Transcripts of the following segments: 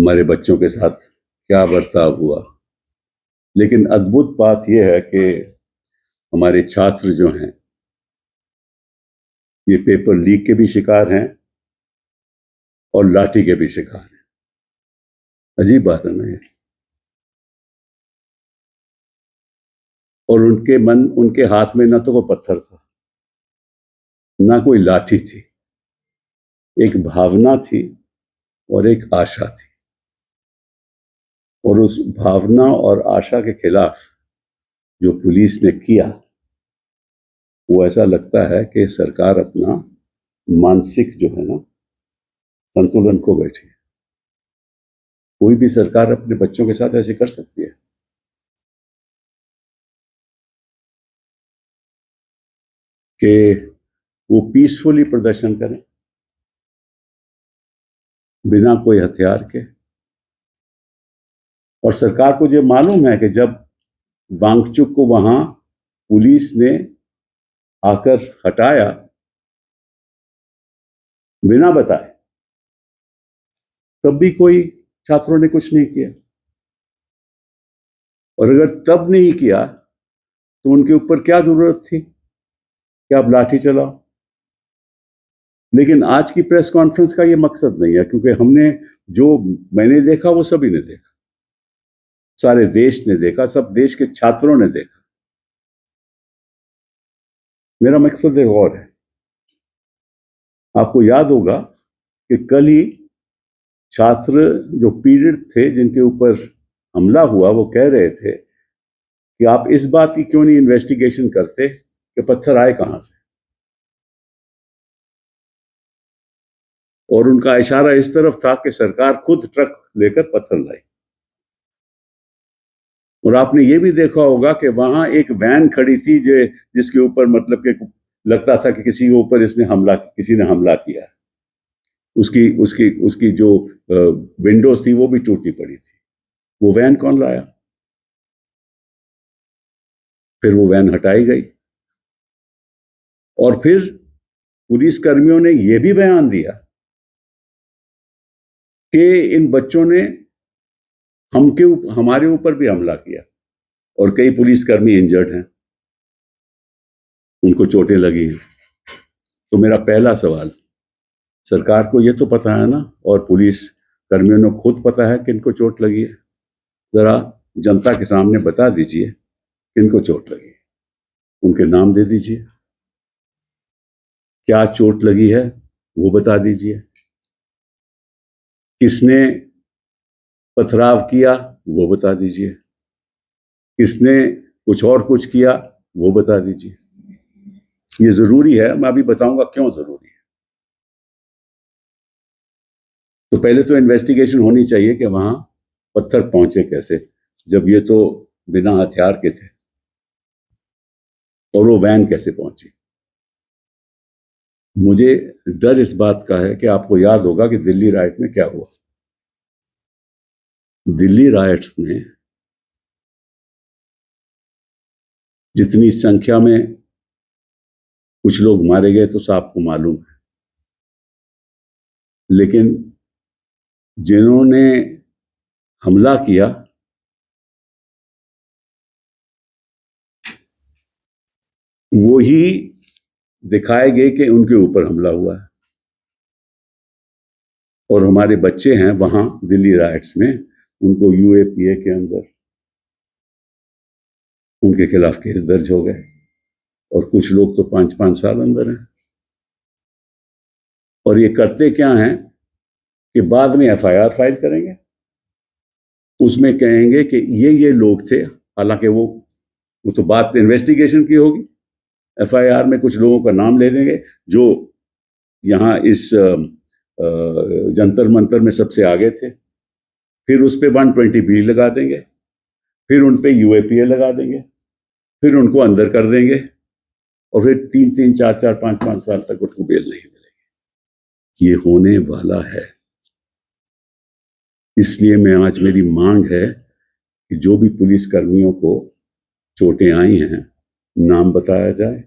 हमारे बच्चों के साथ क्या बर्ताव हुआ। लेकिन अद्भुत बात यह है कि हमारे छात्र जो हैं ये पेपर लीक के भी शिकार हैं और लाठी के भी शिकार हैं। अजीब बात है ना ये। और उनके हाथ में ना तो कोई पत्थर था, ना कोई लाठी थी। एक भावना थी और एक आशा थी, और उस भावना और आशा के खिलाफ जो पुलिस ने किया वो ऐसा लगता है कि सरकार अपना मानसिक जो है ना संतुलन खो बैठी है। कोई भी सरकार अपने बच्चों के साथ ऐसे कर सकती है? कि वो पीसफुली प्रदर्शन करें बिना कोई हथियार के। और सरकार को ये मालूम है कि जब वांगचुक को वहां पुलिस ने आकर हटाया बिना बताए, तब भी कोई छात्रों ने कुछ नहीं किया। और अगर तब नहीं किया तो उनके ऊपर क्या जरूरत थी कि आप लाठी चलाओ। लेकिन आज की प्रेस कॉन्फ्रेंस का ये मकसद नहीं है, क्योंकि मैंने देखा वो सभी ने देखा, सारे देश ने देखा, सब देश के छात्रों ने देखा। मेरा मकसद एक और है। आपको याद होगा कि कल ही छात्र जो पीड़ित थे, जिनके ऊपर हमला हुआ, वो कह रहे थे कि आप इस बात की क्यों नहीं इन्वेस्टिगेशन करते कि पत्थर आए कहां से। और उनका इशारा इस तरफ था कि सरकार खुद ट्रक लेकर पत्थर लाई। और आपने ये भी देखा होगा कि वहां एक वैन खड़ी थी जिसके ऊपर मतलब कि लगता था कि किसी ने हमला किया। उसकी उसकी उसकी जो विंडोज थी वो भी टूटी पड़ी थी। वो वैन कौन लाया? फिर वो वैन हटाई गई। और फिर पुलिस कर्मियों ने यह भी बयान दिया कि इन बच्चों ने हमारे ऊपर भी हमला किया और कई पुलिसकर्मी इंजर्ड हैं, उनको चोटें लगी हैं। तो मेरा पहला सवाल, सरकार को ये तो पता है ना, और पुलिस कर्मियों ने खुद पता है कि इनको चोट लगी है। जरा जनता के सामने बता दीजिए कि इनको चोट लगी है, उनके नाम दे दीजिए। क्या चोट लगी है वो बता दीजिए। किसने पथराव किया वो बता दीजिए। किसने कुछ किया वो बता दीजिए। ये जरूरी है, मैं अभी बताऊंगा क्यों जरूरी है। तो पहले तो इन्वेस्टिगेशन होनी चाहिए कि वहां पत्थर पहुंचे कैसे, जब ये तो बिना हथियार के थे। और वो वैन कैसे पहुंची। मुझे डर इस बात का है कि आपको याद होगा कि दिल्ली राइट में क्या हुआ। दिल्ली राइट्स में जितनी संख्या में कुछ लोग मारे गए तो आपको मालूम है, लेकिन जिन्होंने हमला किया वो ही दिखाए गए कि उनके ऊपर हमला हुआ है। और हमारे बच्चे हैं वहां दिल्ली राइट्स में, उनको यूएपीए के अंदर उनके खिलाफ केस दर्ज हो गए, और कुछ लोग तो 5-5 साल अंदर हैं। और ये करते क्या हैं कि बाद में एफआईआर फाइल करेंगे, उसमें कहेंगे कि ये लोग थे, हालांकि वो तो बात इन्वेस्टिगेशन की होगी। एफआईआर में कुछ लोगों का नाम ले लेंगे जो यहाँ इस जंतर मंतर में सबसे आगे थे। फिर उस पर 120B लगा देंगे, फिर उन पे यूएपीए लगा देंगे, फिर उनको अंदर कर देंगे, और फिर 3-3, 4-4, 5-5 साल तक उनको बेल नहीं मिलेगी। ये होने वाला है। इसलिए मेरी मांग है कि जो भी पुलिस कर्मियों को चोटें आई हैं, नाम बताया जाए,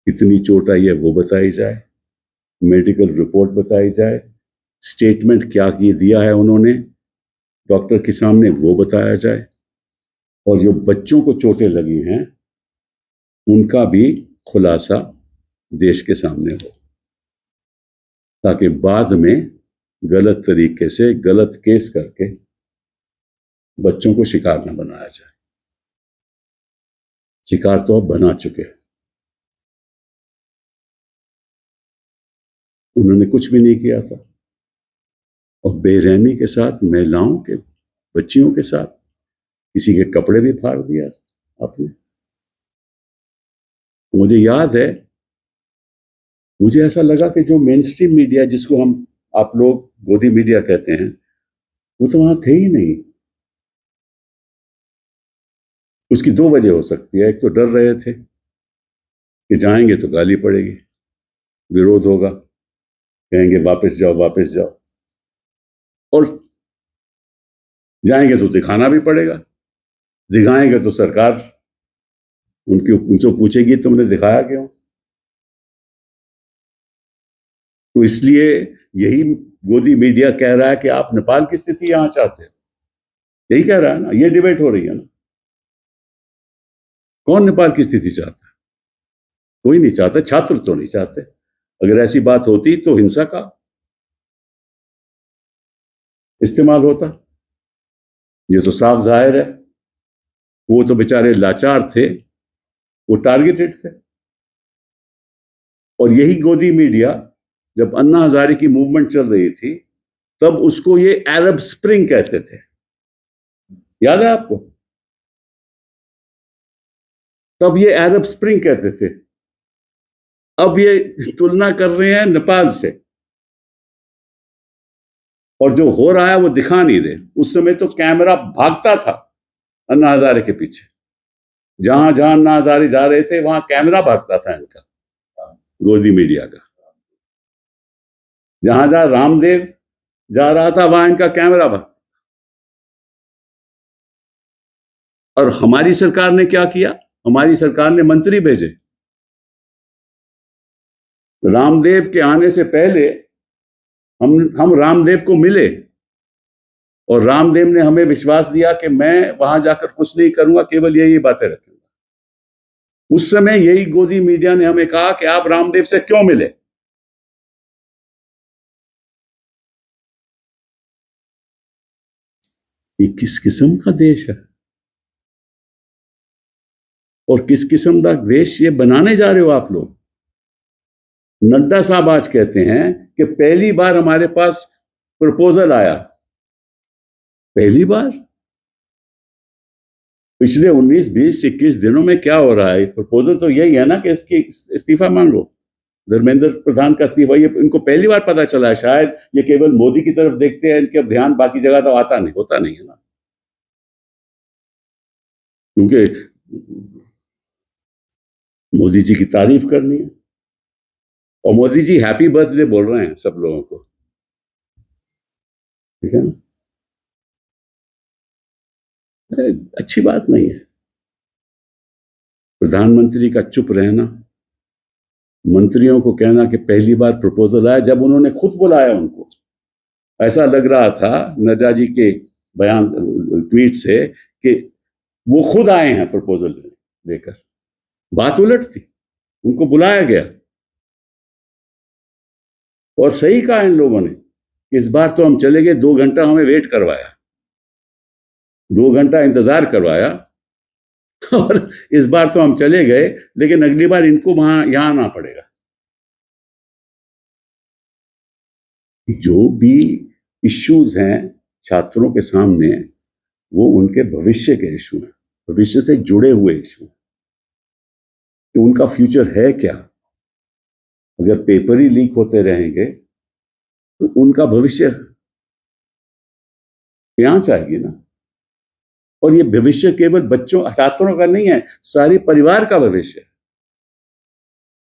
कितनी चोट आई है वो बताई जाए, मेडिकल रिपोर्ट बताई जाए, स्टेटमेंट क्या ये दिया है उन्होंने डॉक्टर के सामने, वो बताया जाए, और जो बच्चों को चोटें लगी हैं उनका भी खुलासा देश के सामने हो, ताकि बाद में गलत तरीके से गलत केस करके बच्चों को शिकार न बनाया जाए। शिकार तो अब बना चुके हैं, उन्होंने कुछ भी नहीं किया था, और बेरहमी के साथ महिलाओं के, बच्चियों के साथ किसी के कपड़े भी फाड़ दिया आपने। मुझे याद है, मुझे ऐसा लगा कि जो मेन स्ट्रीम मीडिया, जिसको हम आप लोग गोदी मीडिया कहते हैं, वो तो वहां थे ही नहीं। उसकी दो वजह हो सकती है, एक तो डर रहे थे कि जाएंगे तो गाली पड़ेगी, विरोध होगा, कहेंगे वापस जाओ वापस जाओ, और जाएंगे तो दिखाना भी पड़ेगा, दिखाएंगे तो सरकार उनसे पूछेगी तुमने दिखाया क्यों। तो इसलिए यही गोदी मीडिया कह रहा है कि आप नेपाल की स्थिति यहां चाहते हो, यही कह रहा है ना, ये डिबेट हो रही है ना। कौन नेपाल की स्थिति चाहता है? कोई नहीं चाहता, छात्र तो नहीं चाहते। अगर ऐसी बात होती तो हिंसा का इस्तेमाल होता, ये तो साफ जाहिर है। वो तो बेचारे लाचार थे, वो टारगेटेड थे। और यही गोदी मीडिया, जब अन्ना हजारे की मूवमेंट चल रही थी, तब उसको ये अरब स्प्रिंग कहते थे, याद है आपको? तब ये अरब स्प्रिंग कहते थे, अब ये तुलना कर रहे हैं नेपाल से, और जो हो रहा है वो दिखा नहीं रहे। उस समय तो कैमरा भागता था अन्ना हजारे के पीछे, जहां जहां अन्ना हजारे जा रहे थे वहां कैमरा भागता था इनका, गोदी मीडिया का। जहां जहां रामदेव जा रहा था वहां इनका कैमरा भागता। और हमारी सरकार ने क्या किया? हमारी सरकार ने मंत्री भेजे। रामदेव के आने से पहले हम रामदेव को मिले, और रामदेव ने हमें विश्वास दिया कि मैं वहां जाकर कुछ नहीं करूंगा, केवल यही बातें रखूंगा। उस समय यही गोदी मीडिया ने हमें कहा कि आप रामदेव से क्यों मिले? ये किस किस्म का देश है, और किस किस्म का देश ये बनाने जा रहे हो आप लोग? नड्डा साहब आज कहते हैं कि पहली बार हमारे पास प्रपोजल आया, पहली बार। पिछले 19, 20, 21 दिनों में क्या हो रहा है? प्रपोजल तो यही है ना कि इसकी इस्तीफा मांगो, धर्मेंद्र प्रधान का इस्तीफा। ये इनको पहली बार पता चला है, शायद ये केवल मोदी की तरफ देखते हैं, इनके अब ध्यान बाकी जगह तो आता नहीं, होता नहीं है ना, क्योंकि मोदी जी की तारीफ करनी है, और मोदी जी हैप्पी बर्थडे बोल रहे हैं सब लोगों को, ठीक है ना? अच्छी बात नहीं है प्रधानमंत्री का चुप रहना, मंत्रियों को कहना कि पहली बार प्रपोजल आया, जब उन्होंने खुद बुलाया उनको। ऐसा लग रहा था नड्डा जी के बयान, ट्वीट से, कि वो खुद आए हैं प्रपोजल लेकर। बात उलट थी, उनको बुलाया गया। और सही कहा इन लोगों ने, इस बार तो हम चले गए, 2 घंटा हमें वेट करवाया, 2 घंटा इंतजार करवाया, और इस बार तो हम चले गए, लेकिन अगली बार इनको यहां आना पड़ेगा। जो भी इश्यूज हैं छात्रों के सामने, वो उनके भविष्य के इशू हैं, भविष्य से जुड़े हुए इशू हैं कि उनका फ्यूचर है क्या। अगर पेपर ही लीक होते रहेंगे तो उनका भविष्य यहां जाएगी ना। और ये भविष्य केवल बच्चों छात्रों का नहीं है, सारे परिवार का भविष्य है।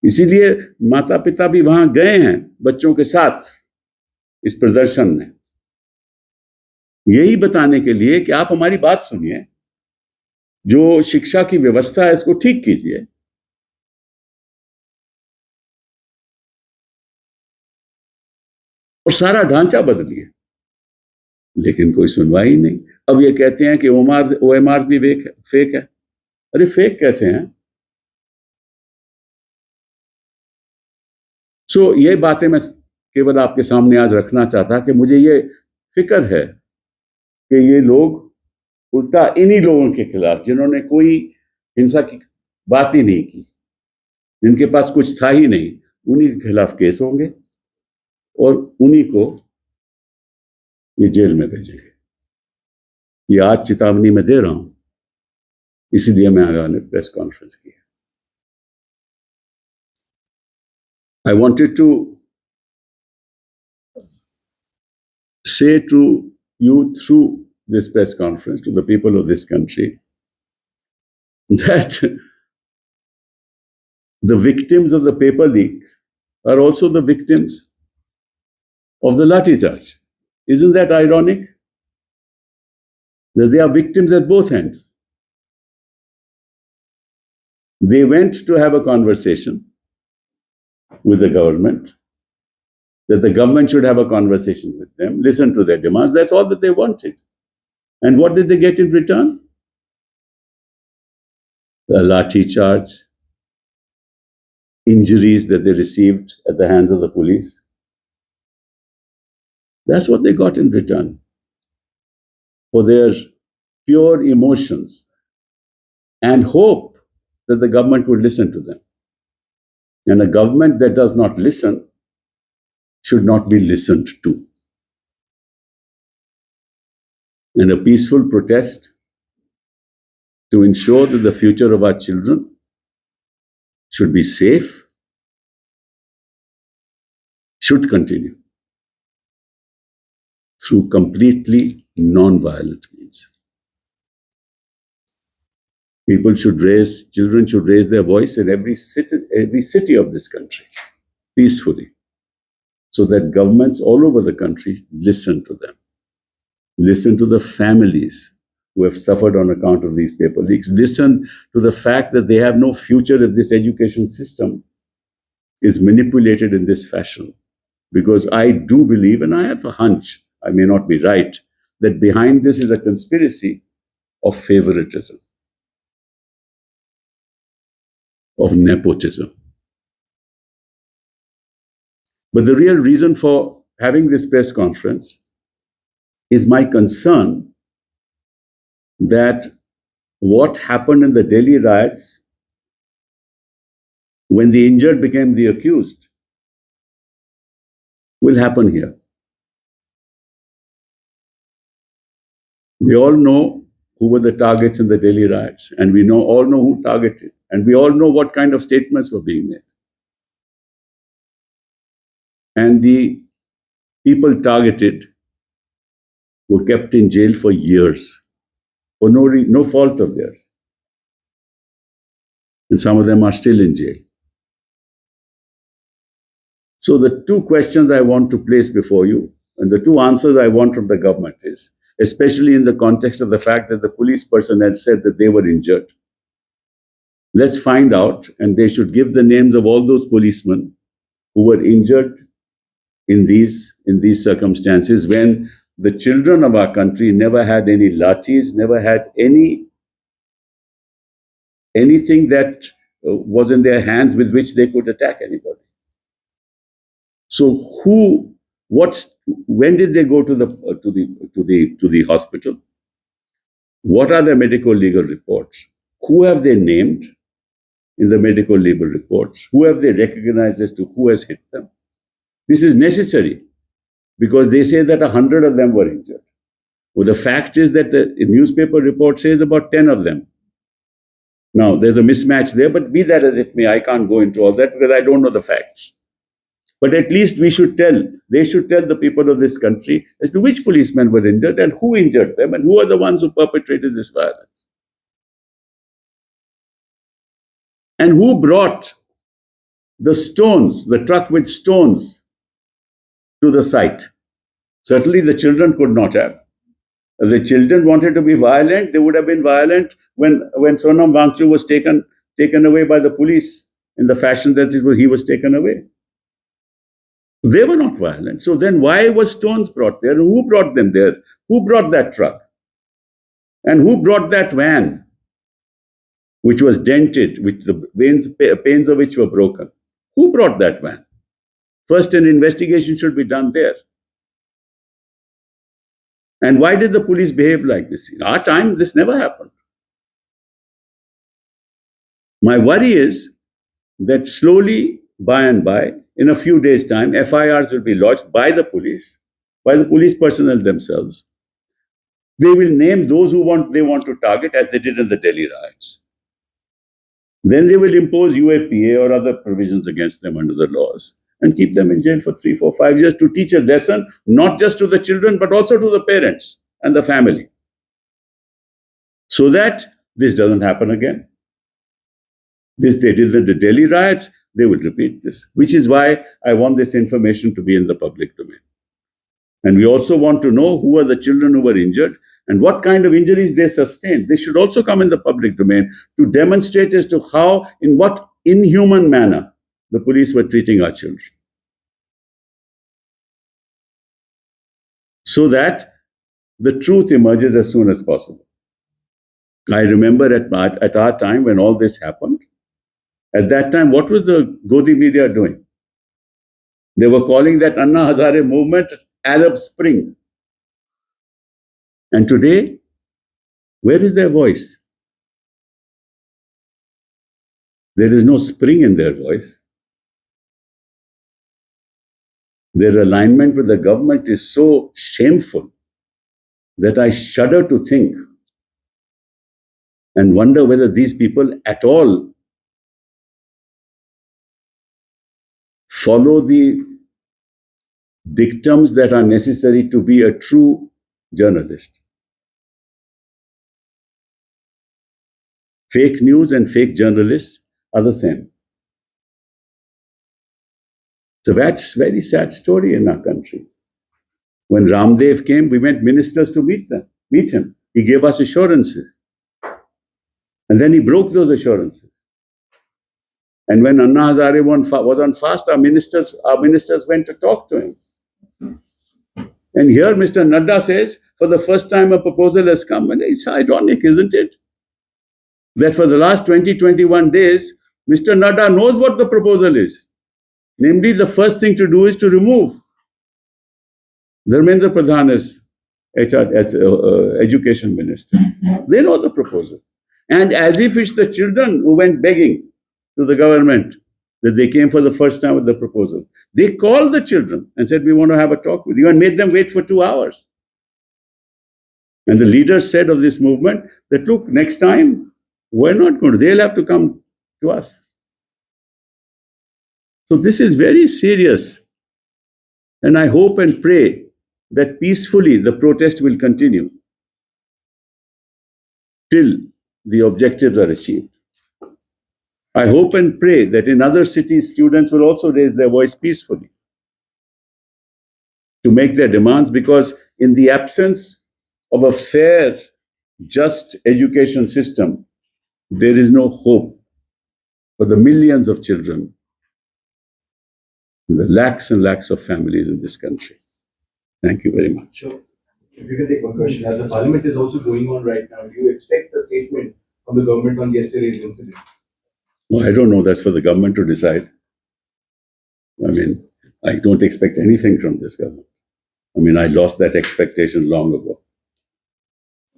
इसीलिए माता पिता भी वहां गए हैं बच्चों के साथ इस प्रदर्शन में, यही बताने के लिए कि आप हमारी बात सुनिए, जो शिक्षा की व्यवस्था है इसको ठीक कीजिए। और सारा ढांचा बदलिए, लेकिन कोई सुनवाई नहीं। अब ये कहते हैं कि OMR भी फेक है। अरे फेक कैसे हैं? सो ये बातें मैं केवल आपके सामने आज रखना चाहता कि मुझे ये फिक्र है कि ये लोग उल्टा इन्हीं लोगों के खिलाफ, जिन्होंने कोई हिंसा की बात ही नहीं की, जिनके पास कुछ था ही नहीं, उन्हीं के खिलाफ केस होंगे और उन्हीं को ये जेल में भेजेंगे। ये आज चेतावनी मैं दे रहा हूं, इसीलिए मैं आगे प्रेस कॉन्फ्रेंस की। I wanted to say to you through this press conference, to the people of this country, that the victims of the paper leaks are also the victims of the Lathi charge. Isn't that ironic? That they are victims at both ends. They went to have a conversation with the government, that the government should have a conversation with them, listen to their demands. That's all that they wanted. And what did they get in return? A lathi charge, injuries that they received at the hands of the police. That's what they got in return for their pure emotions and hope that the government would listen to them. And a government that does not listen should not be listened to. And a peaceful protest to ensure that the future of our children should be safe should continue through completely non-violent means. Children should raise their voice in every city of this country peacefully, so that governments all over the country listen to them, listen to the families who have suffered on account of these paper leaks, listen to the fact that they have no future if this education system is manipulated in this fashion. Because I do believe, and I have a hunch, I may not be right, that behind this is a conspiracy of favoritism, of nepotism. But the real reason for having this press conference is my concern that what happened in the Delhi riots, when the injured became the accused, will happen here. We all know who were the targets in the Delhi riots, and we all know who targeted, and we all know what kind of statements were being made. And the people targeted were kept in jail for years for no fault of theirs. And some of them are still in jail. So the two questions I want to place before you, and the two answers I want from the government is, especially in the context of the fact that the police personnel said that they were injured. Let's find out, and they should give the names of all those policemen who were injured in these circumstances, when the children of our country never had any lathis, never had anything that was in their hands with which they could attack anybody. So when did they go to the hospital? What are their medical legal reports? Who have they named in the medical legal reports? Who have they recognized as to who has hit them? This is necessary because they say that 100 of them were injured. Well, the fact is that the newspaper report says about 10 of them. Now, there's a mismatch there, but be that as it may, I can't go into all that because I don't know the facts. But at least they should tell the people of this country as to which policemen were injured and who injured them and who are the ones who perpetrated this violence. And who brought the truck with stones to the site. Certainly the children could not have. If the children wanted to be violent, they would have been violent when Sonam Wangchu was taken away by the police in the fashion that he was taken away. They were not violent. So then why was stones brought there? Who brought them there? Who brought that truck? And who brought that van, which was dented, which the panes of which were broken? Who brought that van? First, an investigation should be done there. And why did the police behave like this? In our time, this never happened. My worry is that slowly, by and by, in a few days' time, FIRs will be lodged by the police personnel themselves. They will name those they want to target, as they did in the Delhi riots. Then they will impose UAPA or other provisions against them under the laws and keep them in jail for 3, 4, 5 years to teach a lesson, not just to the children, but also to the parents and the family. So that this doesn't happen again. They did the Delhi riots, they will repeat this, which is why I want this information to be in the public domain. And we also want to know who are the children who were injured and what kind of injuries they sustained. They should also come in the public domain to demonstrate as to how, in what inhuman manner, the police were treating our children. So that the truth emerges as soon as possible. I remember at our time when all this happened, at that time, what was the Godi media doing? They were calling that Anna Hazare movement Arab Spring. And today, where is their voice? There is no spring in their voice. Their alignment with the government is so shameful that I shudder to think and wonder whether these people at all follow the dictums that are necessary to be a true journalist. Fake news and fake journalists are the same. It's a very sad story in our country. When Ramdev came, we went ministers to meet him. He gave us assurances. And then he broke those assurances. And when Anna Hazare was on fast, our ministers went to talk to him. And here Mr. Nadda says, for the first time a proposal has come. And it's ironic, isn't it? That for the last 21 days, Mr. Nadda knows what the proposal is. Namely, the first thing to do is to remove Dharmendra Pradhan as education minister. They know the proposal. And as if it's the children who went begging to the government that they came for the first time with the proposal. They called the children and said, we want to have a talk with you, and made them wait for 2 hours. And the leaders said of this movement that, look, next time, we're not going to, they'll have to come to us. So this is very serious. And I hope and pray that peacefully the protest will continue till the objectives are achieved. I hope and pray that in other cities, students will also raise their voice peacefully to make their demands, because in the absence of a fair, just education system, there is no hope for the millions of children, the lakhs and lakhs of families in this country. Thank you very much. So, if you can take one question, as the parliament is also going on right now, do you expect a statement from the government on yesterday's incident? Well, I don't know. That's for the government to decide. I mean, I don't expect anything from this government. I mean, I lost that expectation long ago.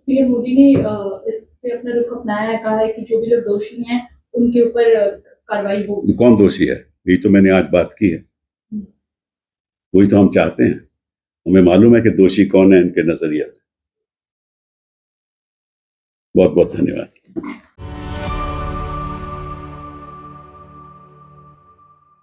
PM Modi ने इस पे अपना रुख अपनाया है, कहा है कि जो भी लोग दोषी हैं उनके ऊपर कार्रवाई होगी। कौन दोषी है? ये तो मैंने आज बात की है। वही तो हम चाहते हैं। हमें मालूम है कि दोषी कौन है इनके नजरिए में। बहुत बहुत धन्यवाद।